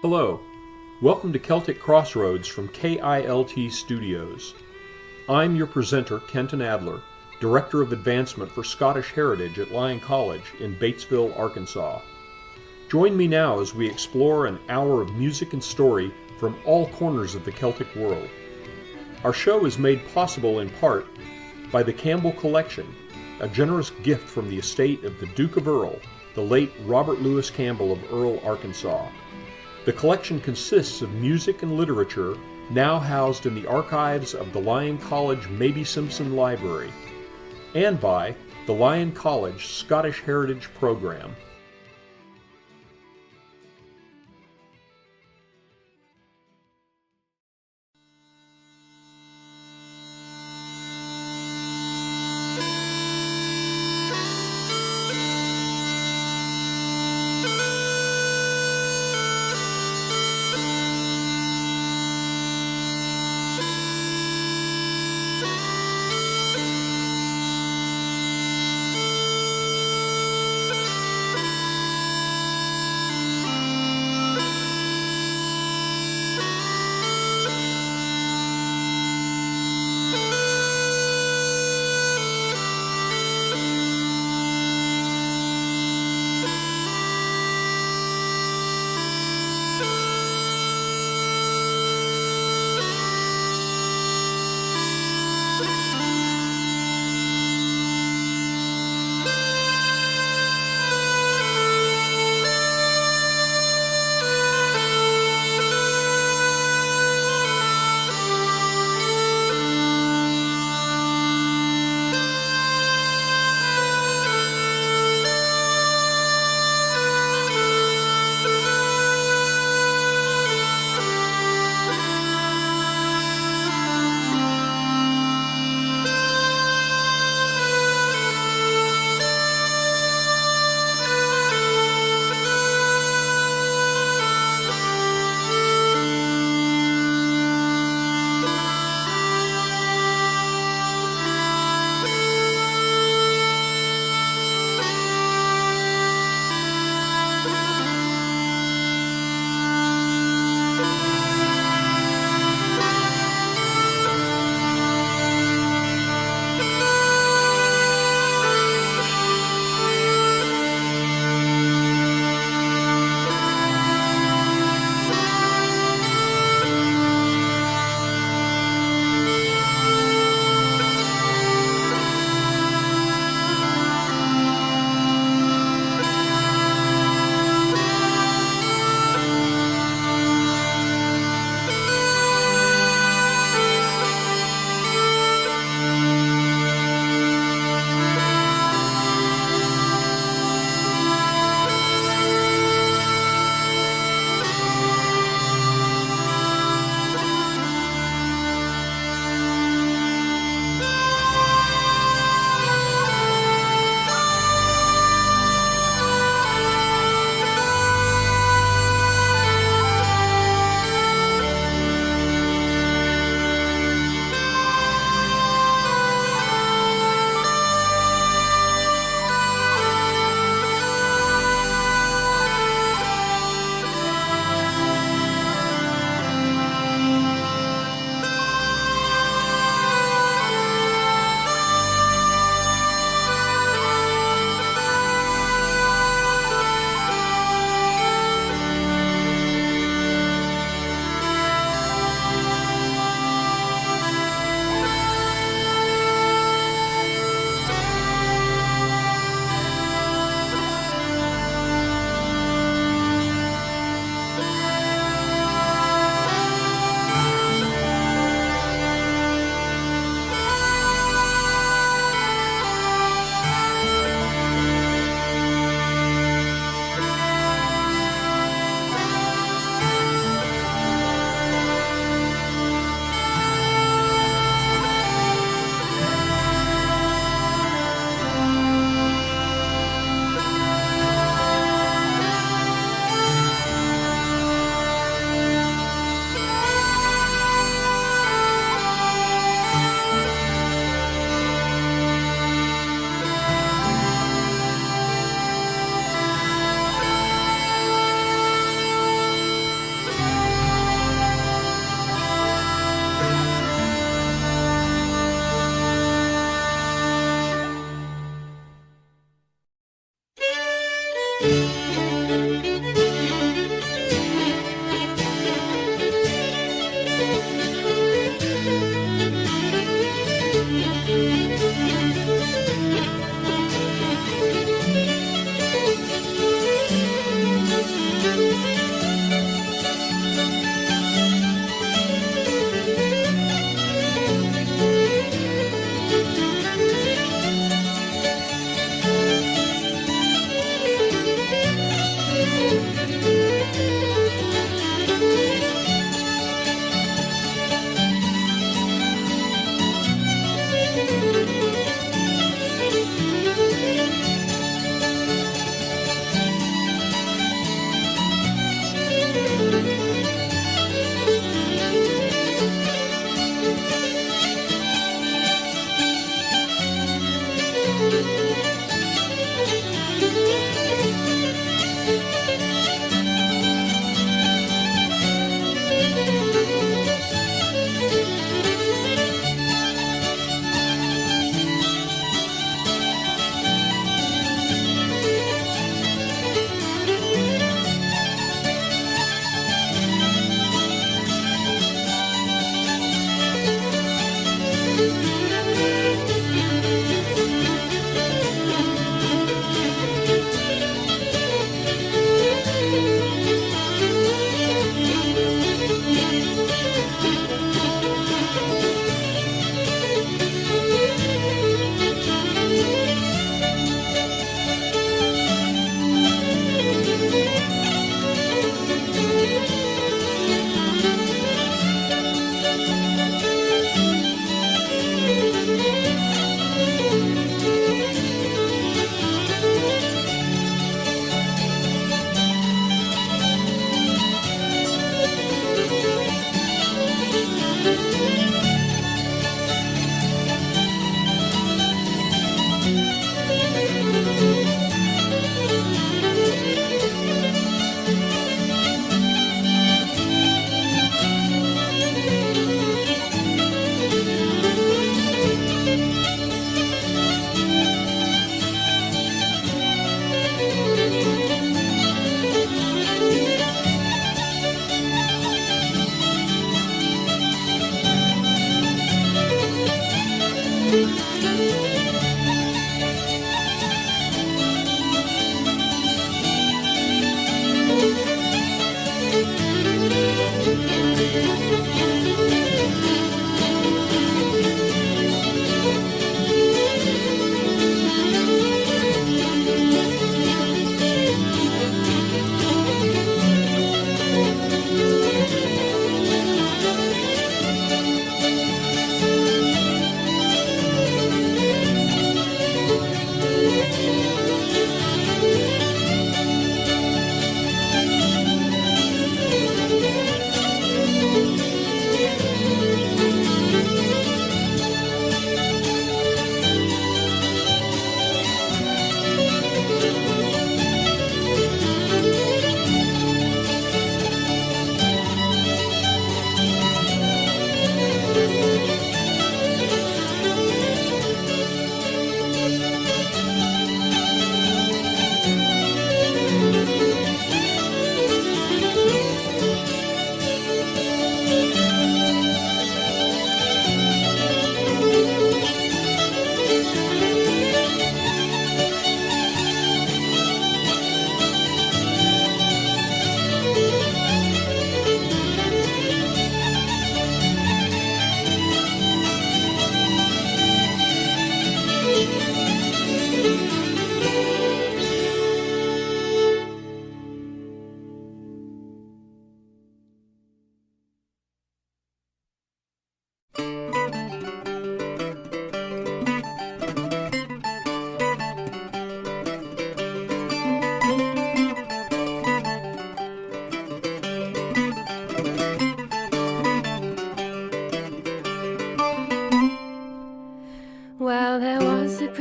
Hello, welcome to Celtic Crossroads from KILT Studios. I'm your presenter, Kenton Adler, Director of Advancement for Scottish Heritage at Lyon College in Batesville, Arkansas. Join me now as we explore an hour of music and story from all corners of the Celtic world. Our show is made possible in part by the Campbell Collection, a generous gift from the estate of the Duke of Earl, the late Robert Louis Campbell of Earl, Arkansas. The collection consists of music and literature now housed in the archives of the Lyon College Mabie Simpson Library, and by the Lyon College Scottish Heritage Program.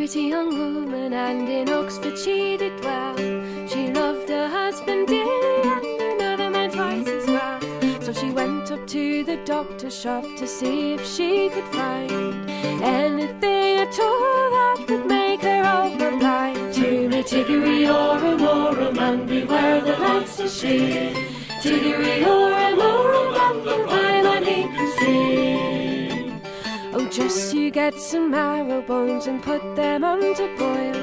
pretty young woman, and in Oxford she did dwell. She loved her husband dearly, and another man twice as well. So she went up to the doctor's shop to see if she could find anything at all that would make her all but blind. To me Tiggery, Oram, Oram, and beware the likes of she. Tiggery, Oram, Oram, and the rhyme and he can see. Oh, just you get some marrow bones and put them on to boil,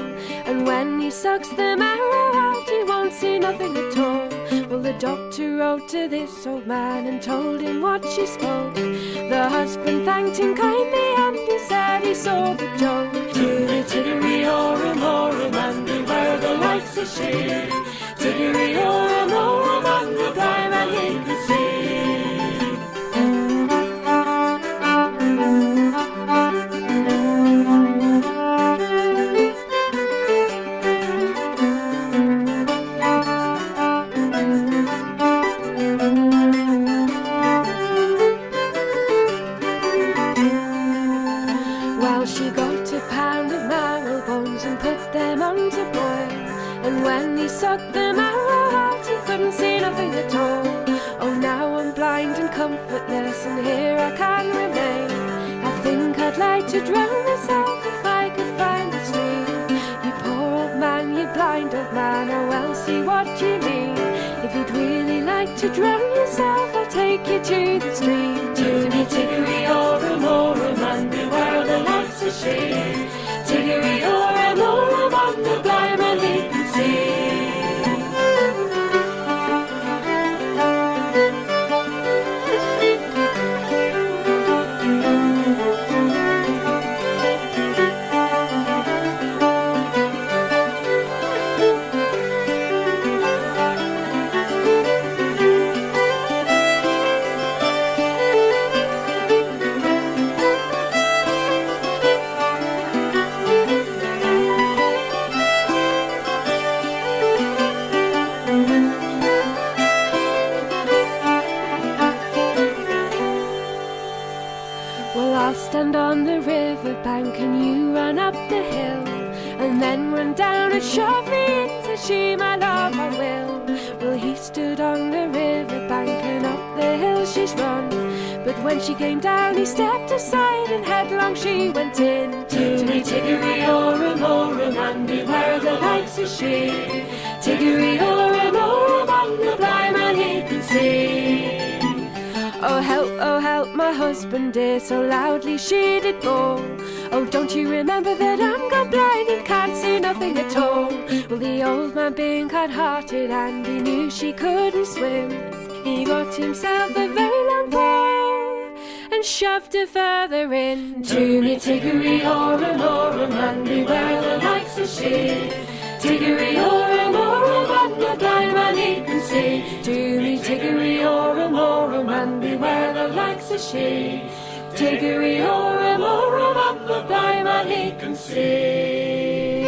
and when he sucks the marrow out, he won't see nothing at all. Well, the doctor wrote to this old man and told him what she spoke. The husband thanked him kindly, and he said he saw the joke. To me Tiggery, Oram, Oram, and beware the likes of she. Tiggery, Oram, Oram, and the blind man he could see. Well, she got a pound of marrow bones and put them on to boil, and when he sucked the marrow out, he couldn't see nothing at all. Oh, now I'm blind and comfortless, and here I can remain. I think I'd like to drown myself if I could find the stream. You poor old man, you blind old man, I well see what you mean. If you'd really like to drown yourself, I'll take you to the stream. To me Tiggery, Oram, Oram, and beware the likes of she. Tiggery, Oram, Oram, and the blind man he can see. Well, I'll stand on the river bank and you run up the hill, and then run down and shove me into she, my love, I will. Well, he stood on the river bank and up the hill she's run, but when she came down he stepped aside and headlong she went in. To me Tiggery, Oram, Oram, and beware the likes of she. Tiggery, Oram, Oram, and the blind man he can see. Oh help, my husband dear, so loudly she did bawl. Oh, don't you remember that I'm gone blind and can't see nothing at all? Well, the old man being kind-hearted and he knew she couldn't swim, he got himself a very long pole and shoved her further in. To me Tiggery, Oram, Oram, and beware the likes of she. Tiggery, Oram, Oram, and the blind man he can see. To me Tiggery, Oram, Oram, and beware the likes of she. Tiggery, Oram, Oram, and the blind man he can see.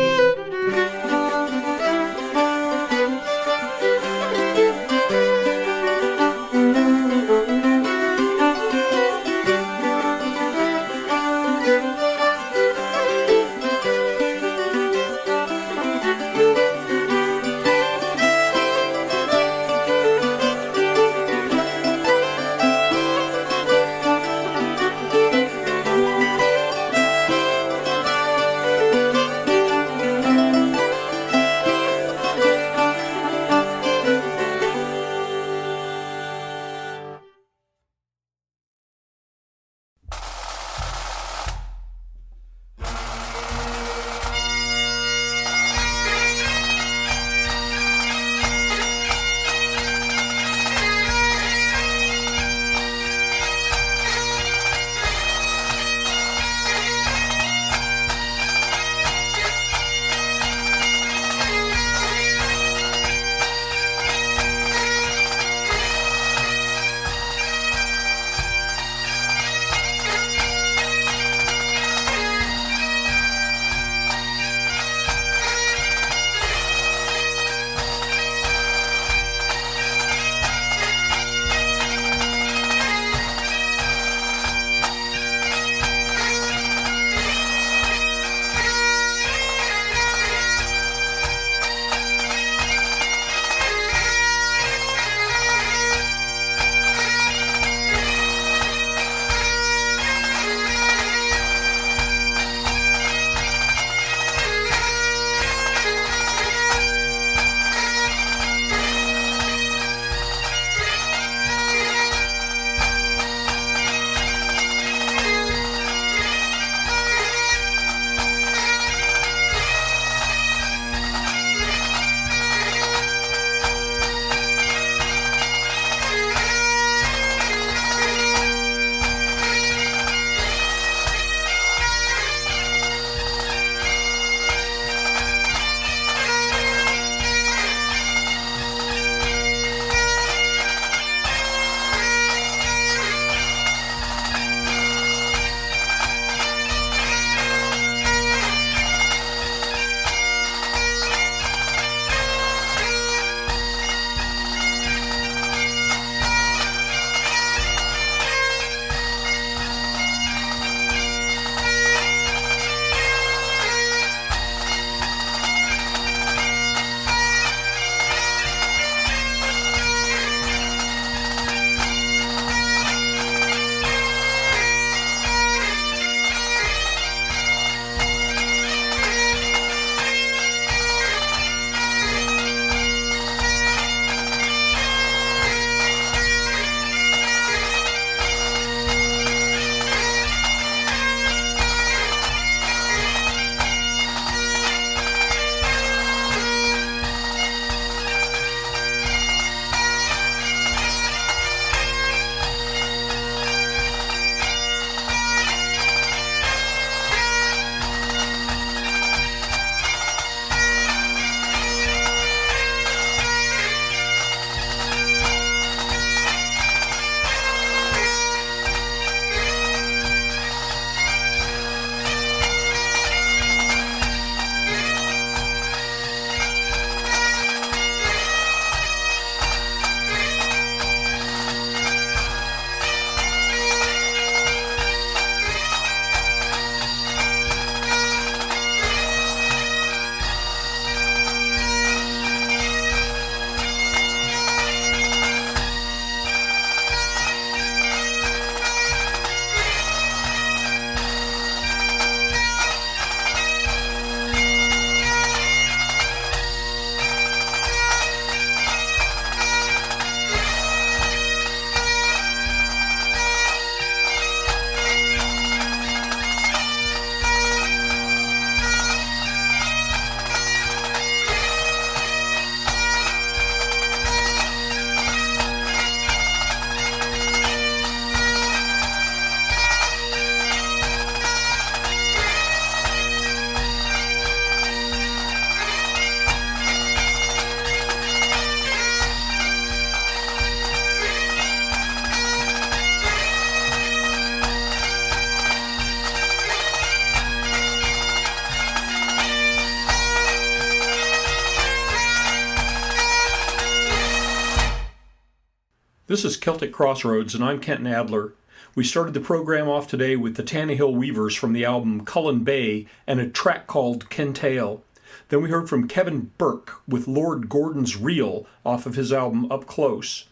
This is Celtic Crossroads, and I'm Kenton Adler. We started the program off today with the Tannehill Weavers from the album Cullen Bay and a track called Kentale. Then we heard from Kevin Burke with Lord Gordon's Reel off of his album Up Close.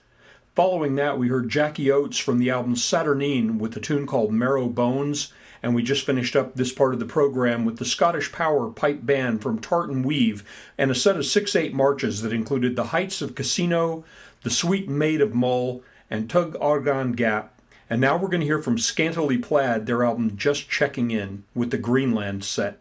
Following that, we heard Jackie Oates from the album Saturnine with a tune called Marrow Bones, and we just finished up this part of the program with the Scottish Power Pipe Band from Tartan Weave and a set of 6/8 marches that included The Heights of Casino, The Sweet Maid of Mull, and Tug Argon Gap. And now we're going to hear from Scantily Plaid, their album Just Checking In, with the Greenland set.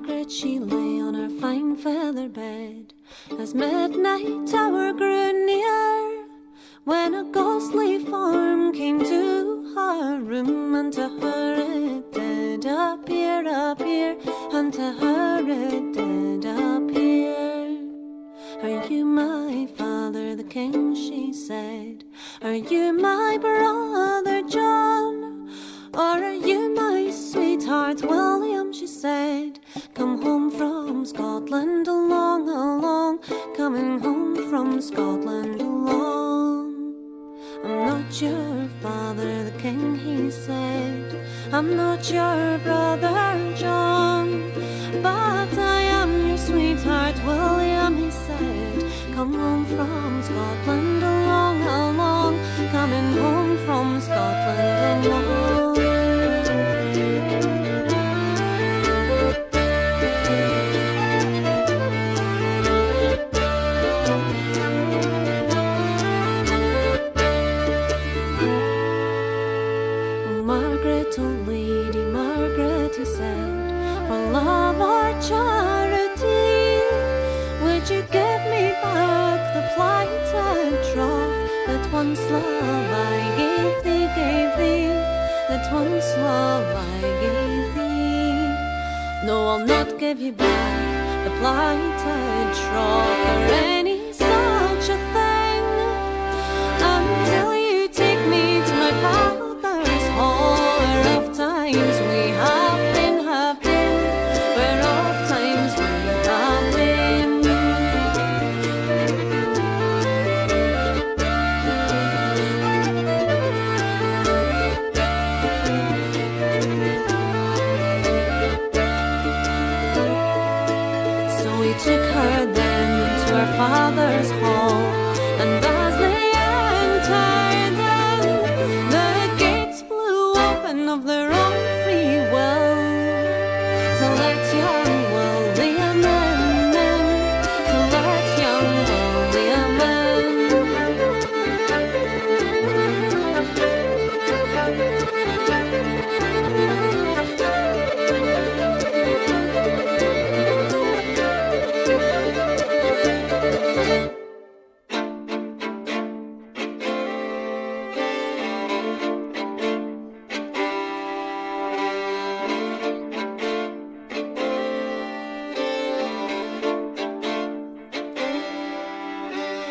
Margaret, she lay on her fine feather bed as midnight hour grew near, when a ghostly form came to her room, and to her it did appear, and to her it did appear. Are you my father, the king, she said? Are you my brother John? Or are you my sweetheart William, she said? Come home from Scotland along, along, coming home from Scotland along. I'm not your father, the king, he said. I'm not your brother John, but I am your sweetheart William, he said. Come home from Scotland along, along, coming home from Scotland along. Margaret, oh Lady Margaret, he said, for love or charity, would you give me back the plighted troth that once love I gave thee, that once love I gave thee? No, I'll not give you back the plighted troth or any such a thing, until you take me to my father's hall, where oft times we have been, where oft times we have been. So he took her then to her father's hall, and as they entered in, the gates flew open of their own free will, to let young William in, to let young William in.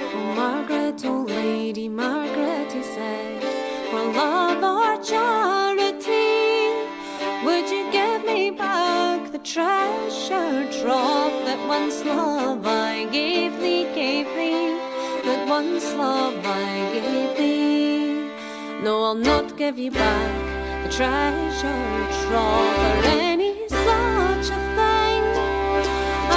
Oh Margaret, oh Lady Margaret, he said, for love or charity, would you give me back the treasure trove that once love I gave thee, that once love I gave thee? No, I'll not give you back the treasure trove or any such a thing,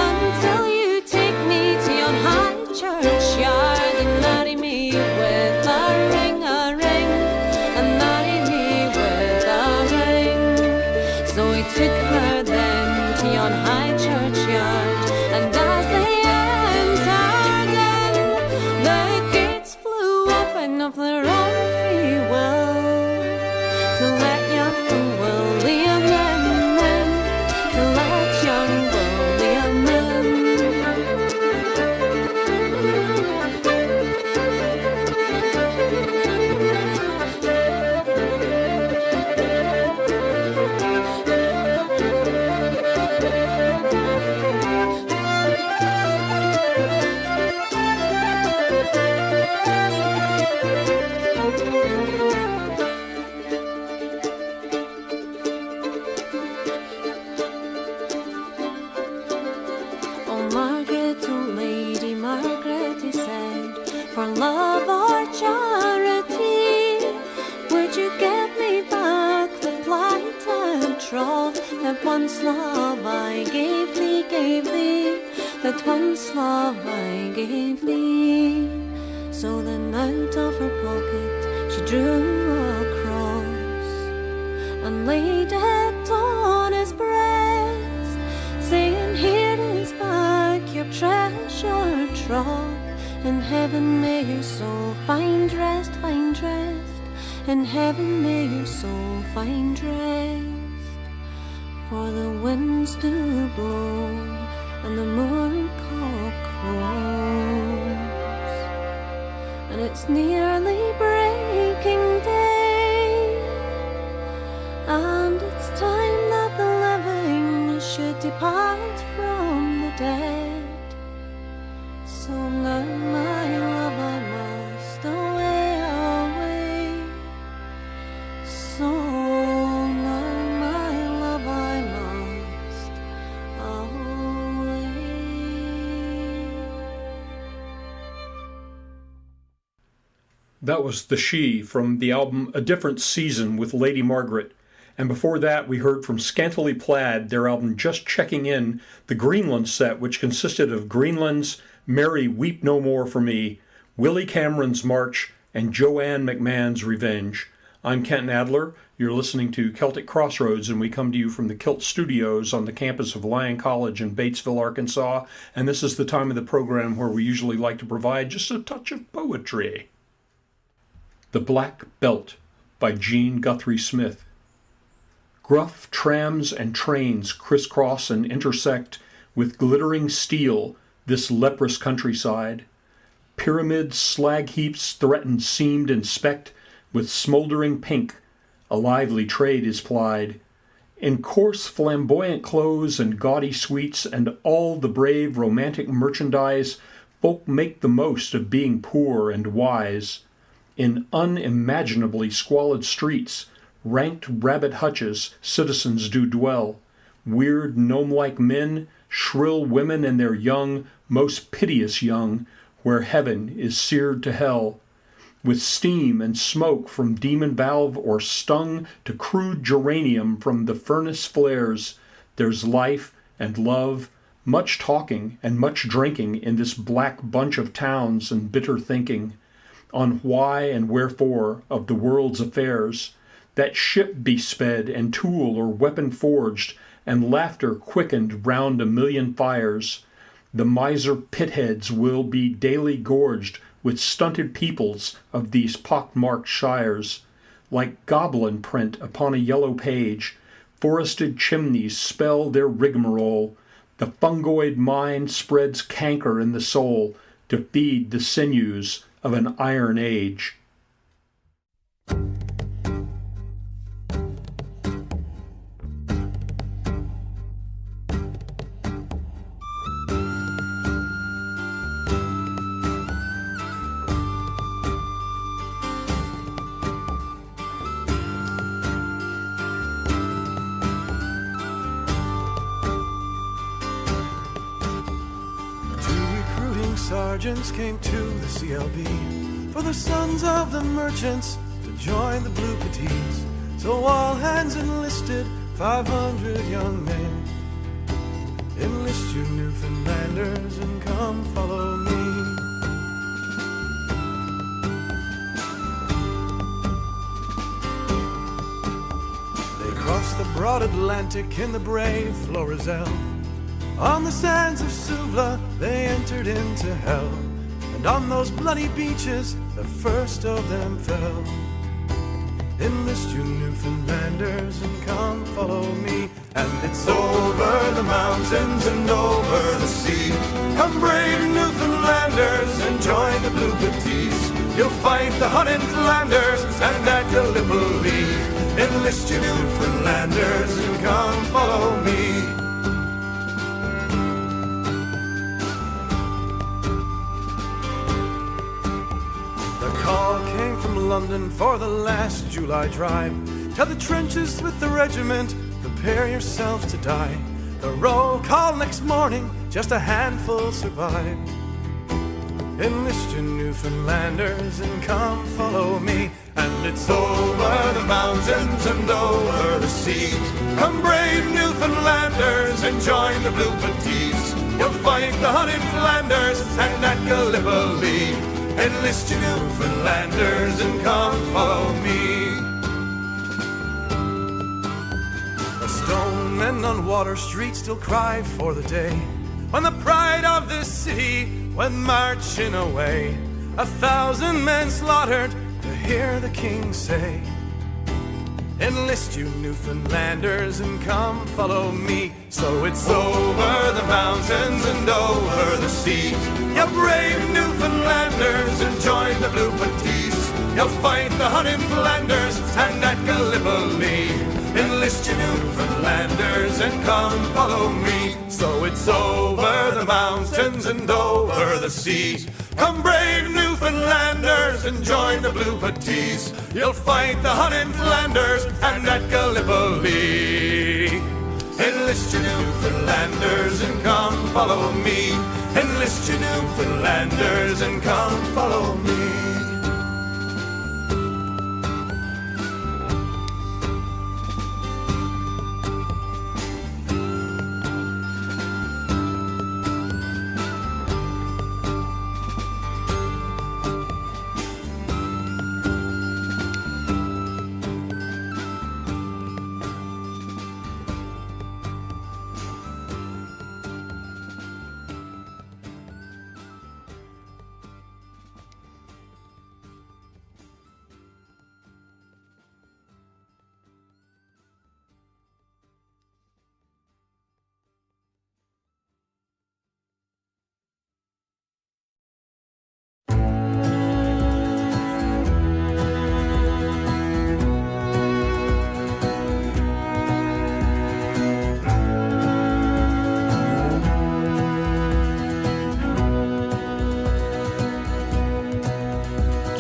until you take me to yon high churchyard and marry me with a ring, and marry me with a ring. So he took her then to yon high churchyard, and as they entered in, the gates flew open of their own free will, to let young William in, to let young William in. Oh Margaret, oh Lady Margaret, he said, for love or charity, would you give me back the plighted troth that once love I gave thee, that once love I gave thee? So then out of her pocket she drew a cross and laid it on his breast, saying, here is back your treasure trove. In heaven may your soul find rest, in heaven may your soul find rest. for the winds do blow and the moorcock crows, and it's nearly breaking day, and it's time that the living should depart from the dead. So now, my love, I must away, away. So now, my love, I must away. That was The She from the album A Different Season with Lady Margaret. And before that, we heard from Scantily Plaid, their album Just Checking In, the Greenland set, which consisted of Greenland's Mary Weep No More for Me, Willie Cameron's March, and Joanne McMahon's Revenge. I'm Kenton Adler. You're listening to Celtic Crossroads, and we come to you from the Kilt Studios on the campus of Lyon College in Batesville, Arkansas. And this is the time of the program where we usually like to provide just a touch of poetry. The Black Belt by Jean Guthrie Smith. Gruff trams and trains crisscross and intersect with glittering steel this leprous countryside. Pyramid slag heaps threaten seamed and specked with smoldering pink. A lively trade is plied. In coarse flamboyant clothes and gaudy sweets and all the brave romantic merchandise, folk make the most of being poor and wise. In unimaginably squalid streets, ranked rabbit hutches, citizens do dwell. Weird gnome-like men, shrill women and their young, most piteous young, where heaven is seared to hell. With steam and smoke from demon valve or stung to crude geranium from the furnace flares, there's life and love, much talking and much drinking in this black bunch of towns and bitter thinking on why and wherefore of the world's affairs. That ship be sped and tool or weapon forged, and laughter quickened round a million fires. The miser pitheads will be daily gorged with stunted peoples of these pock-marked shires. Like goblin print upon a yellow page, forested chimneys spell their rigmarole. The fungoid mind spreads canker in the soul to feed the sinews of an iron age. Sergeants came to the CLB for the sons of the merchants to join the Blue Petits. So all hands enlisted, 500 young men. Enlist you Newfoundlanders and come follow me. They crossed the broad Atlantic in the brave Florizel. On the sands of Suvla they entered into hell, and on those bloody beaches the first of them fell. Enlist you Newfoundlanders and come follow me, and it's over the mountains and over the sea. Come brave Newfoundlanders and join the Blue Petits. You'll fight the Hun in Flanders and at Gallipoli. Enlist you Newfoundlanders and come follow me. London for the last July drive. To the trenches with the regiment, prepare yourself to die. The roll call next morning, just a handful survived. Enlist you Newfoundlanders and come follow me, and it's over the mountains and over the seas. Come brave Newfoundlanders and join the Blue Petits. You'll fight the Hun in Flanders and at Gallipoli. Enlist you Newfoundlanders and come follow me. The stone men on Water Street still cry for the day when the pride of this city went marching away. 1,000 men slaughtered to hear the king say, Enlist you Newfoundlanders and come follow me. So it's over the mountains and over the seas. You brave Newfoundlanders and join the Blue Petits. You'll fight the Hun in Flanders and at Gallipoli. Enlist you Newfoundlanders and come follow me. So it's over the mountains and over the seas. Come brave Newfoundlanders and join the Blue Petits. You'll fight the Hun in Flanders and at Gallipoli. Enlist you Newfoundlanders and come follow me. Enlist you Newfoundlanders and come follow me.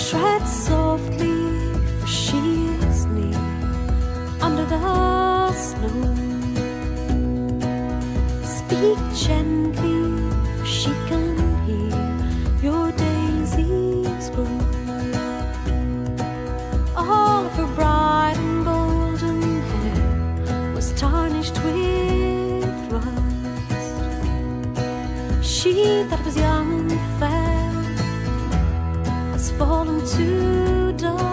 Tread softly, for she is near, under the snow. Speak gently, for she can hear your daisies grow. All of her bright and golden hair was tarnished with rust. She that was young and fair has fallen to dust,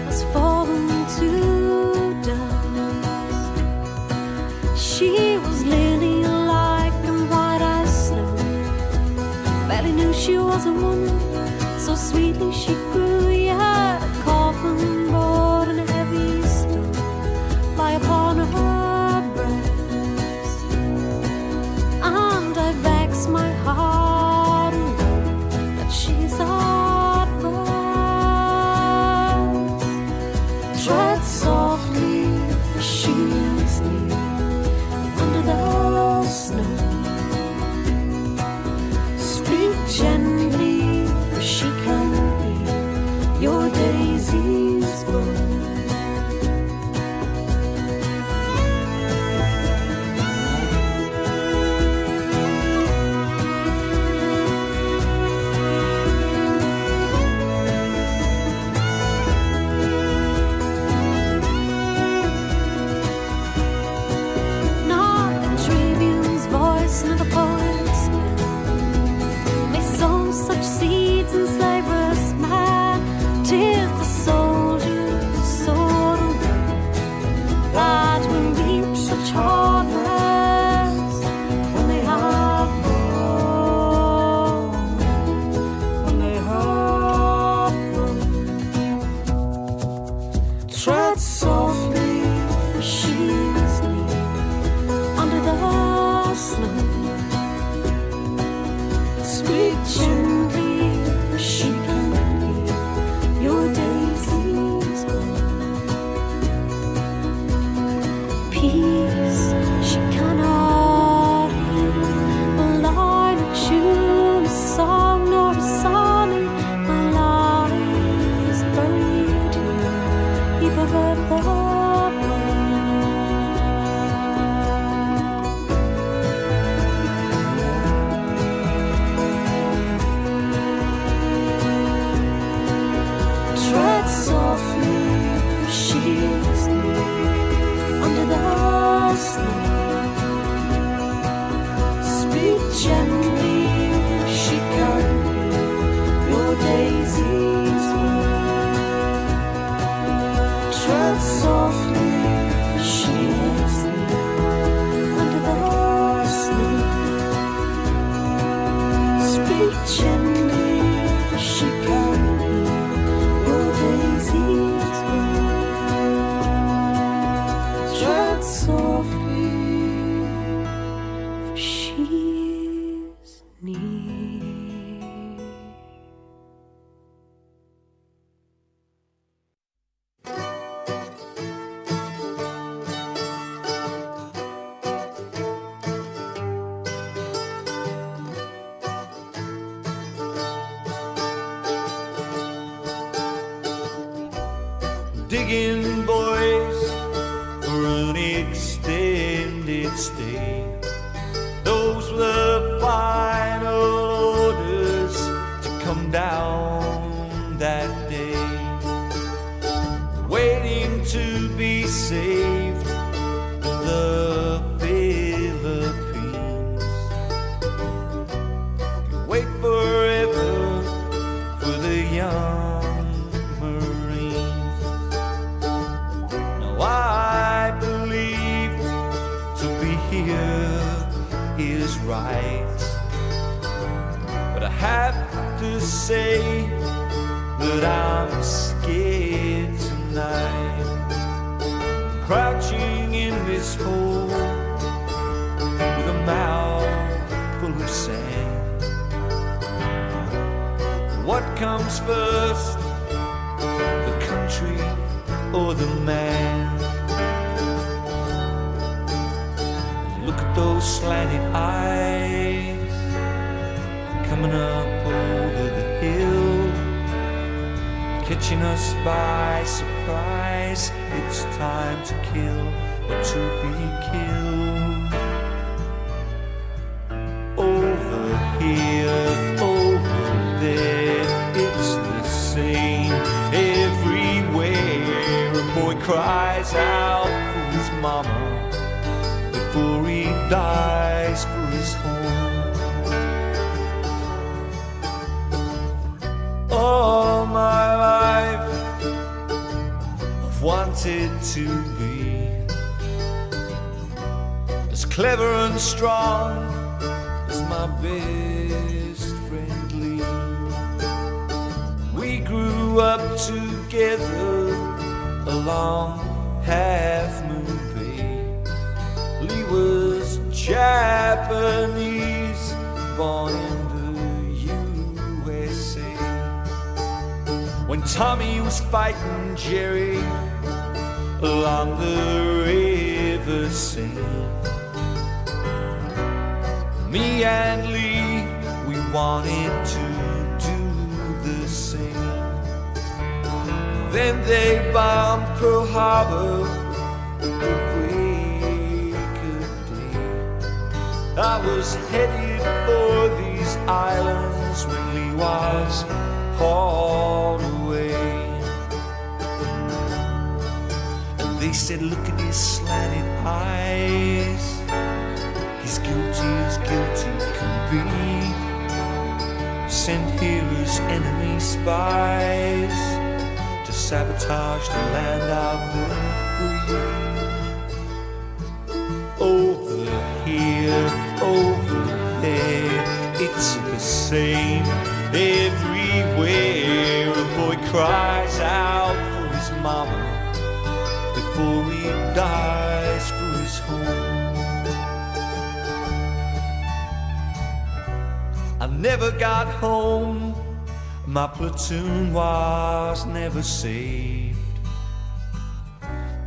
has fallen to dust. She was lily-like and white as snow. Barely knew she was a woman, so sweetly she grew. Yet a coffin board and a heavy stone lie upon her breast. And I vex my heart alone that she's at rest. Tread softly, for she is near, under the snow. Speak gently, for she can hear your daisies grow. Nor the poet's pen may sow such seeds in slaver's man. 'Tis the soldier's sword and gun that will reap such harvest when they have grown, when they have grown. Tread softly, for she is near, under the snow. Speak gently, for she can hear your daisies grow. Peace she cannot hear, a line, a tune, a song, nor a sonnet. My life is buried here, deep above the ground. Tread softly, for she is near, under the snow. Speak gently, for she can hear your daisies grow. Tread softly. digging boys for an extended stay. Those were the final orders to come down that day. Waiting to be saved in the Philippines. You wait forever for the young Marines. Now I believe to be here is right, but I have to say that I'm scared tonight, crouching in this hole with a mouth full of sand. What comes first, the country or the man? Look at those slanted eyes coming up over the hill, catching us by surprise. It's time to kill or to be killed. Over here, over there, it's the same everywhere. A boy cries out for his mama before he dies for his home. All my life I've wanted to be as clever and strong as my best friend Lee. We grew up together along Half Moon Bay. Lee was Japanese, born in the USA. When Tommy was fighting Jerry along the river Seine, me and Lee, we wanted to do the same. Then they bombed Pearl Harbor at the break of day. I was headed for these islands when Lee was hauled away. And they said, look at his slanted eyes, he's guilty as guilty can be. Sent here as enemy spies to sabotage the land of the free. Over here, over there, it's the same everywhere. A boy cries out for his mama before he dies for his home. I never got home, my platoon was never saved.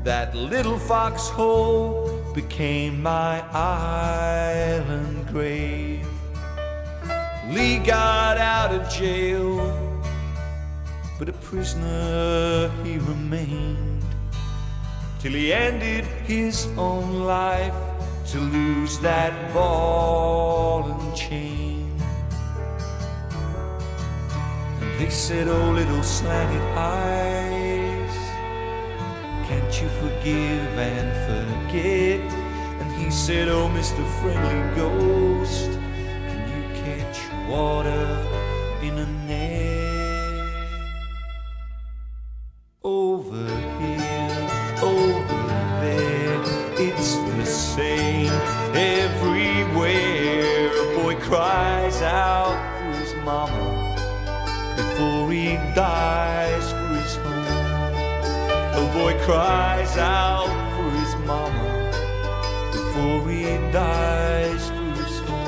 That little foxhole became my island grave. Lee got out of jail, but a prisoner he remained till he ended his own life to lose that ball and chain. And they said, oh, little slanted eyes, can't you forgive and forget? And he said, oh, Mr. Friendly Ghost, can you catch water in a net? Over here, over there, it's the same everywhere. A boy cries out for his mama before he dies for his home. A boy cries out for his mama before he dies for his home.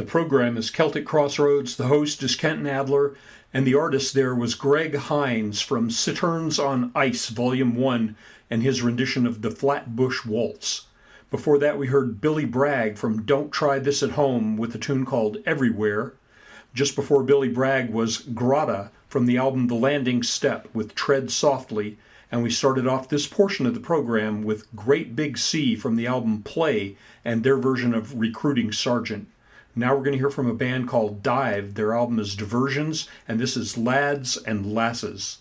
program is Celtic Crossroads. The host is Kenton Adler, and the artist there was Greg Hines from Citerns on Ice, Volume 1, and his rendition of the Flatbush Waltz. Before that, we heard Billy Bragg from Don't Try This at Home with a tune called Everywhere. Just before Billy Bragg was Grata from the album The Landing Step with Tread Softly, and we started off this portion of the program with Great Big Sea from the album Play and their version of Recruiting Sergeant. Now we're going to hear from a band called Dive. Their album is Diversions, and this is Lads and Lasses.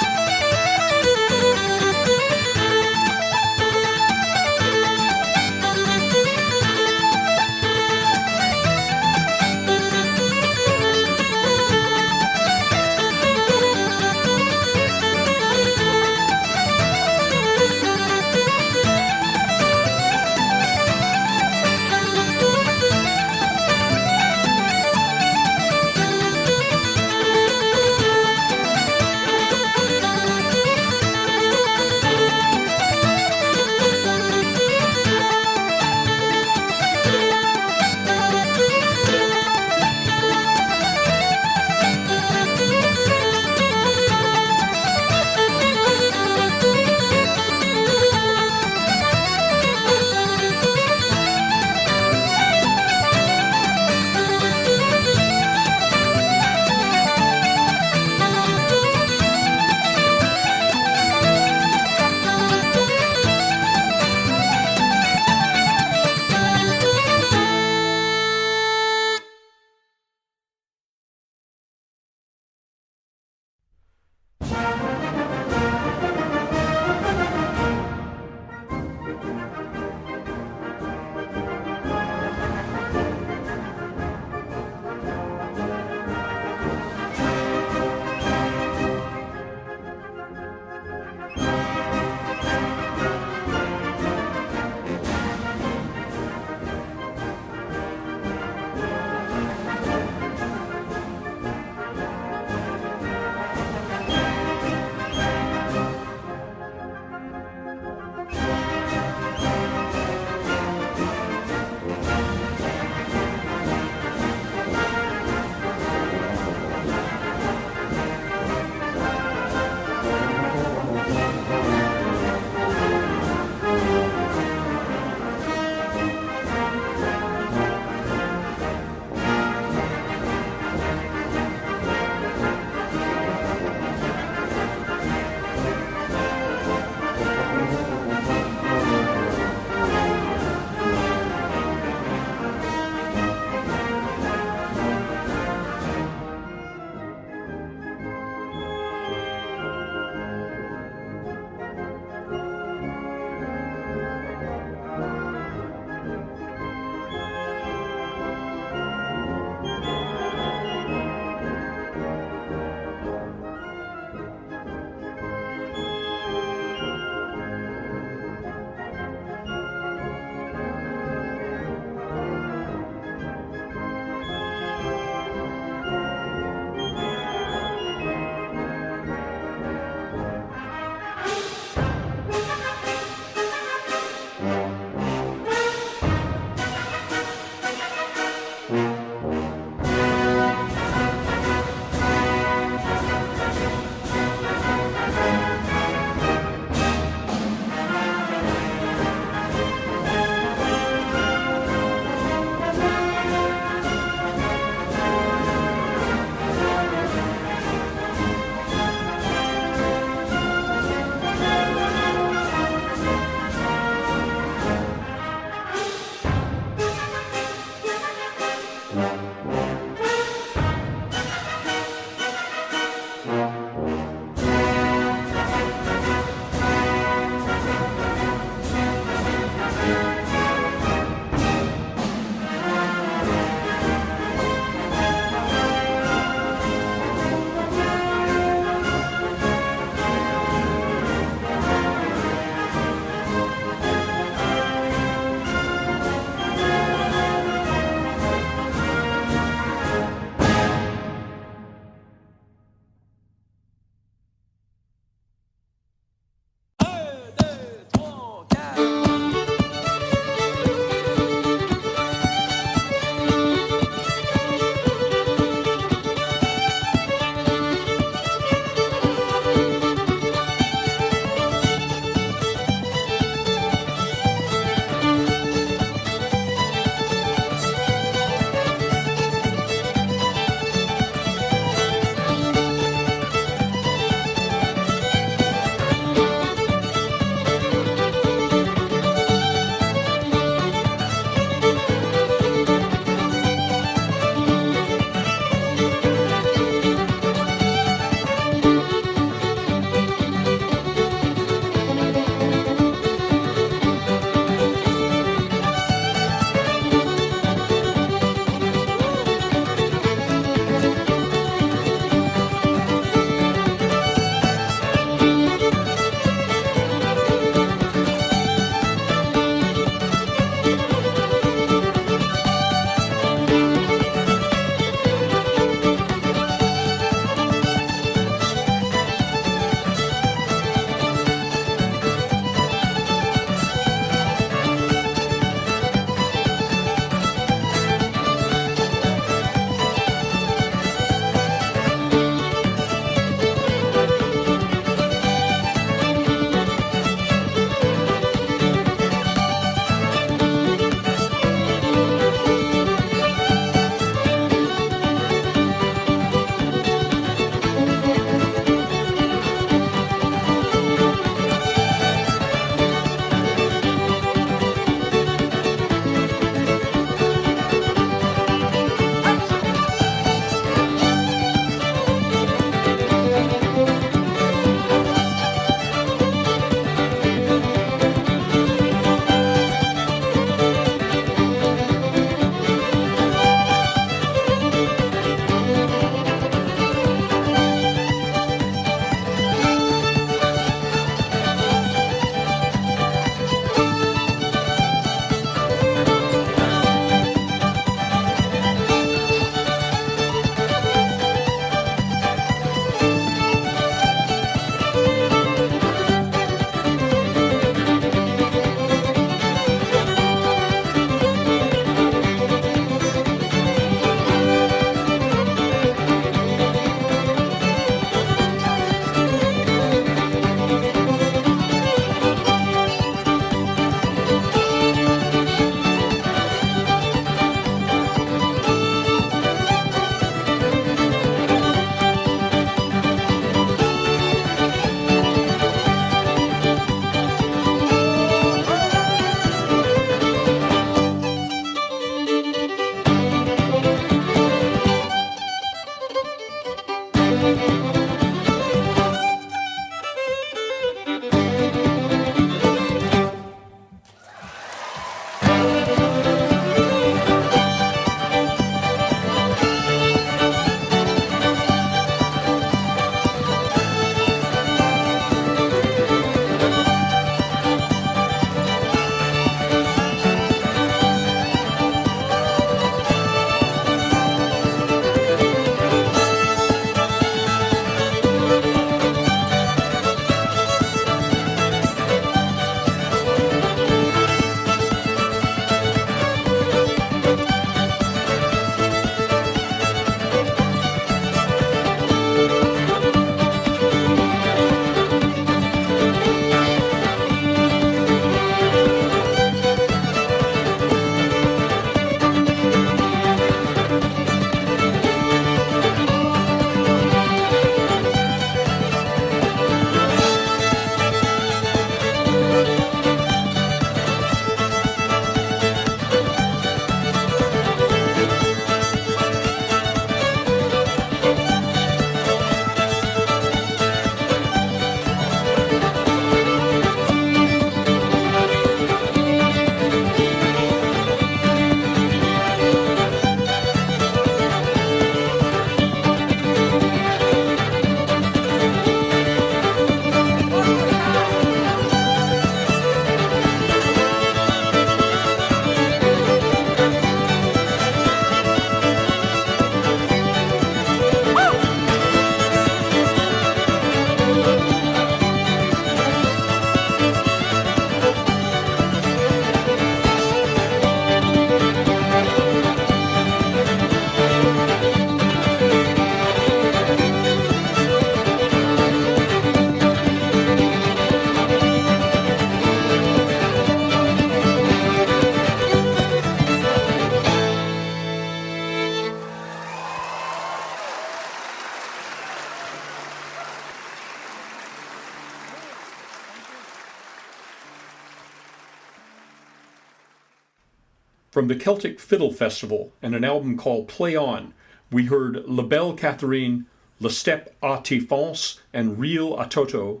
From the Celtic Fiddle Festival and an album called Play On, we heard La Belle Catherine, Le Step à Tes France, and Reel à Toto.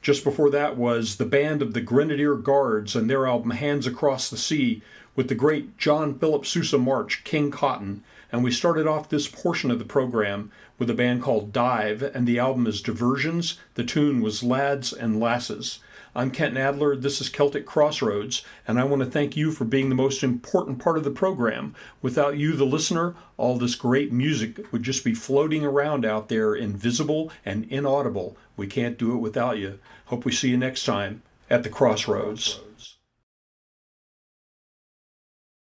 Just before that was the band of the Grenadier Guards and their album Hands Across the Sea with the great John Philip Sousa march King Cotton. And we started off this portion of the program with a band called Dive, and the album is Diversions. The tune was Lads and Lasses. I'm Kent Adler, this is Celtic Crossroads, and I want to thank you for being the most important part of the program. Without you, the listener, all this great music would just be floating around out there, invisible and inaudible. We can't do it without you. Hope we see you next time at the Crossroads.